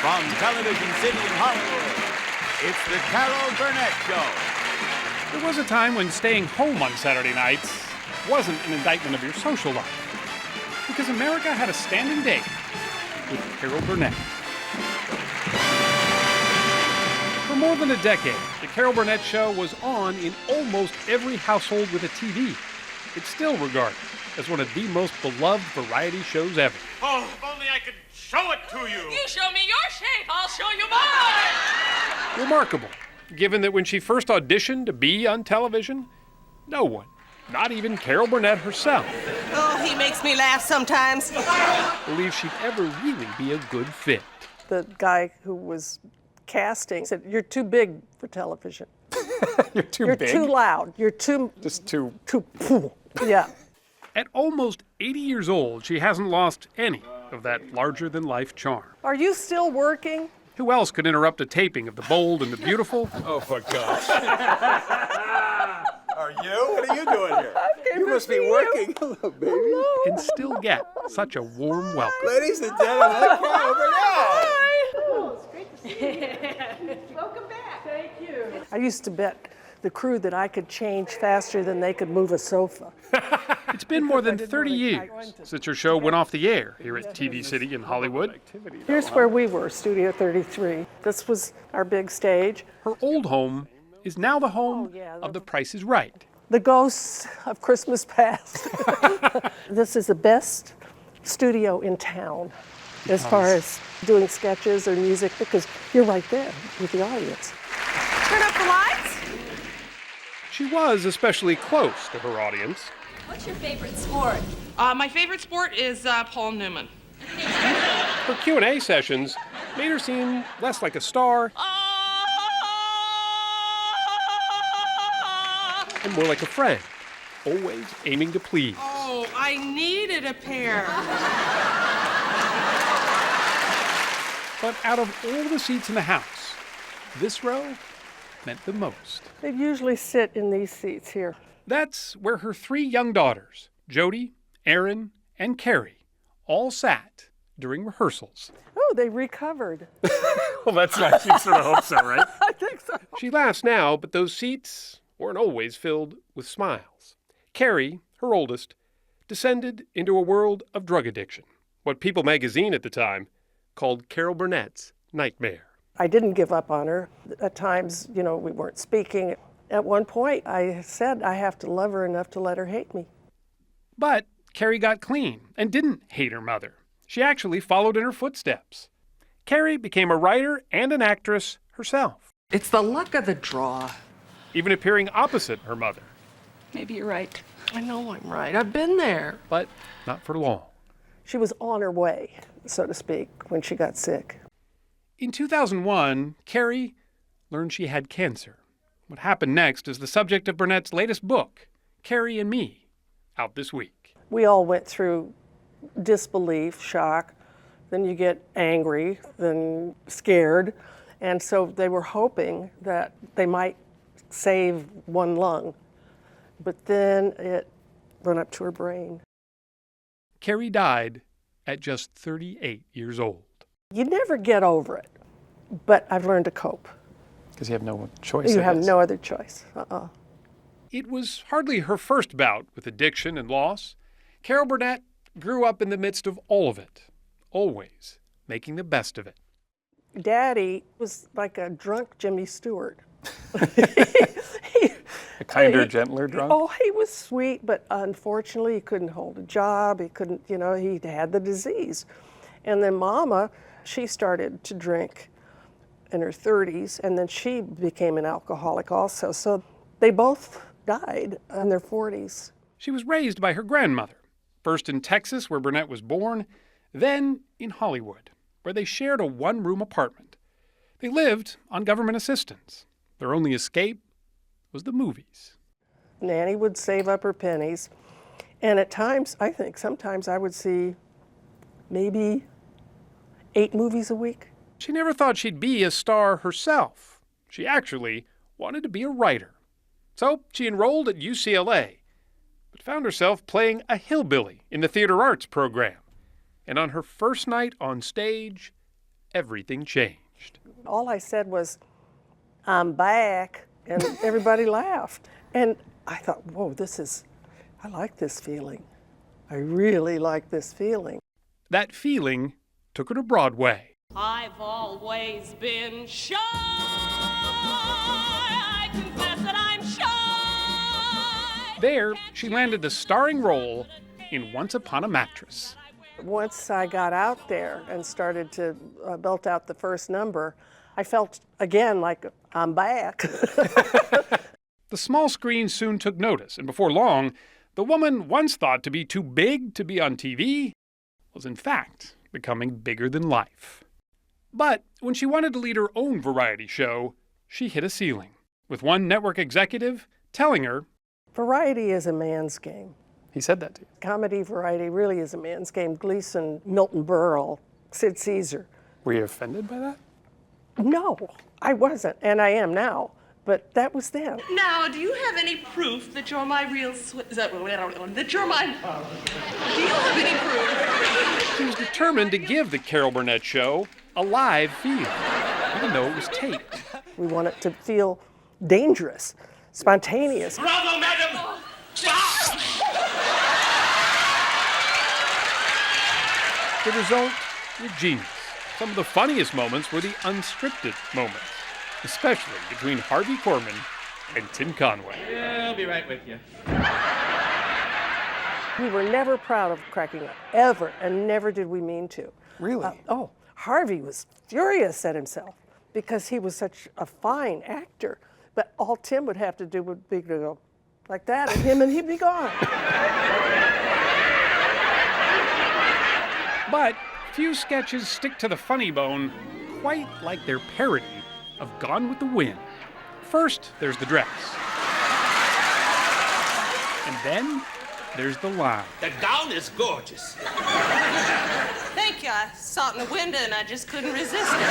From Television City in Hollywood, it's the Carol Burnett Show. There was a time when staying home on Saturday nights wasn't an indictment of your social life, because America had a standing date with Carol Burnett. For more than a decade, the Carol Burnett Show was on in almost every household with a TV. It's still regarded as one of the most beloved variety shows ever. Oh, if only I could show it to you. You show me your shape, I'll show you mine. Remarkable, given that when she first auditioned to be on television, no one, not even Carol Burnett herself, Oh, he makes me laugh sometimes. believed she'd ever really be a good fit. The guy who was casting said, "You're too big for television. You're too You're big? too loud. You're too yeah." At almost 80 years old, she hasn't lost any of that larger-than-life charm. Are you still working? Who else could interrupt a taping of The Bold and the Beautiful Oh, for gosh. Are you? What are you doing here? You must be working. Hello, baby. and still get such a warm welcome? Ladies and gentlemen, Carol Burnett. I used to bet the crew that I could change faster than they could move a sofa. It's been more than 30 years since her show went off the air here at TV City in Hollywood. Here's where we were, Studio 33. This was our big stage. Her old home is now the home yeah, of The Price is Right. The ghosts of Christmas past. This is the best studio in town as far as doing sketches or music, because you're right there with the audience. Turn up the lights. She was especially close to her audience. What's your favorite sport? My favorite sport is Paul Newman. Her Q&A sessions made her seem less like a star and more like a friend, always aiming to please. Oh, I needed a pair. But out of all the seats in the house, this row meant the most. They usually sit in these seats here. That's where her three young daughters, Jody, Erin, and Carrie, all sat during rehearsals. Oh, they recovered. Well, that's nice. You sort of hope so, right? I think so. She laughs now, but those seats weren't always filled with smiles. Carrie, her oldest, descended into a world of drug addiction, what People magazine at the time called Carol Burnett's nightmare. I didn't give up on her. At times, we weren't speaking. At one point, I said I have to love her enough to let her hate me. But Carrie got clean and didn't hate her mother. She actually followed in her footsteps. Carrie became a writer and an actress herself, It's the luck of the draw. even appearing opposite her mother, Maybe you're right. I know I'm right. I've been there. but not for long. She was on her way, so to speak, when she got sick. In 2001, Carrie learned she had cancer. What happened next is the subject of Burnett's latest book, Carrie and Me, out this week. We all went through disbelief, shock, then you get angry, then scared. And so they were hoping that they might save one lung. But then it went up to her brain. Carrie died at just 38 years old. You never get over it, but I've learned to cope. Because you have no choice. You have no other choice. It was hardly her first bout with addiction and loss. Carol Burnett grew up in the midst of all of it, always making the best of it. Daddy was like a drunk Jimmy Stewart. A kinder, gentler drunk? Oh, he was sweet, but unfortunately he couldn't hold a job. He couldn't, he had the disease. And then Mama, she started to drink in her 30s, and then she became an alcoholic also. So they both died in their 40s. She was raised by her grandmother, first in Texas, where Burnett was born, then in Hollywood, where they shared a one-room apartment. They lived on government assistance. Their only escape was the movies. Nanny would save up her pennies, and at times, I think sometimes I would see maybe 8 movies a week. She never thought she'd be a star herself. She actually wanted to be a writer. So she enrolled at UCLA, but found herself playing a hillbilly in the theater arts program. And on her first night on stage, everything changed. All I said was, "I'm back," and everybody laughed. And I thought, whoa, I like this feeling. I really like this feeling. That feeling took her to Broadway. I've always been shy. I confess that I'm shy. There, she landed the starring role in Once Upon a Mattress. Once I got out there and started to belt out the first number, I felt again like I'm back. The small screen soon took notice, and before long, the woman once thought to be too big to be on TV was in fact becoming bigger than life. But when she wanted to lead her own variety show, she hit a ceiling, with one network executive telling her, Variety is a man's game. he said that to you. Comedy variety really is a man's game. Gleason, Milton Berle, Sid Caesar. Were you offended by that? No, I wasn't, and I am now. But that was then. Now, do you have any proof that you're my real that you're my... Do you have any proof? She was determined to give the Carol Burnett show a live feel, even though it was taped. We want it to feel dangerous, spontaneous. Bravo, madam! The result was genius. Some of the funniest moments were the unscripted moments, especially between Harvey Korman and Tim Conway. Yeah, I'll be right with you. We were never proud of cracking up, ever, and never did we mean to. Really? Harvey was furious at himself because he was such a fine actor, but all Tim would have to do would be to go like that, and he'd be gone. But few sketches stick to the funny bone quite like their parody of Gone with the Wind. First, there's the dress. And then there's the line. The gown is gorgeous. Thank you. I saw it in the window and I just couldn't resist it.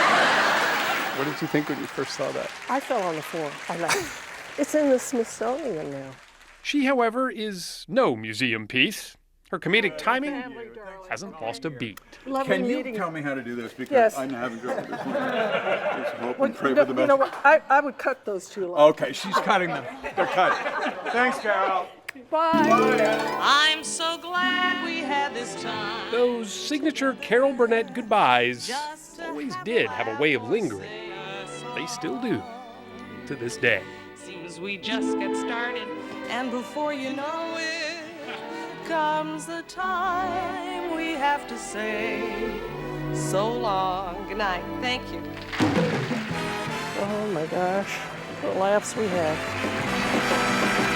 What did you think when you first saw that? I fell on the floor. I laughed. It's in the Smithsonian now. She, however, is no museum piece. Her comedic timing hasn't lost a beat. Lovely Can you meeting tell me how to do this? Because Yes. I'm having trouble with this one. Just hope Well, and pray for the best. you know what? I would cut those two lines. Okay, she's cutting them. They're cut. Thanks, Carol. Bye. I'm so glad we had this time. Those signature Carol Burnett goodbyes always did have a way of lingering. They still do, to this day. Seems we just get started, and before you know it, comes the time we have to say so long. Good night. Thank you. Oh my gosh, what laughs we had.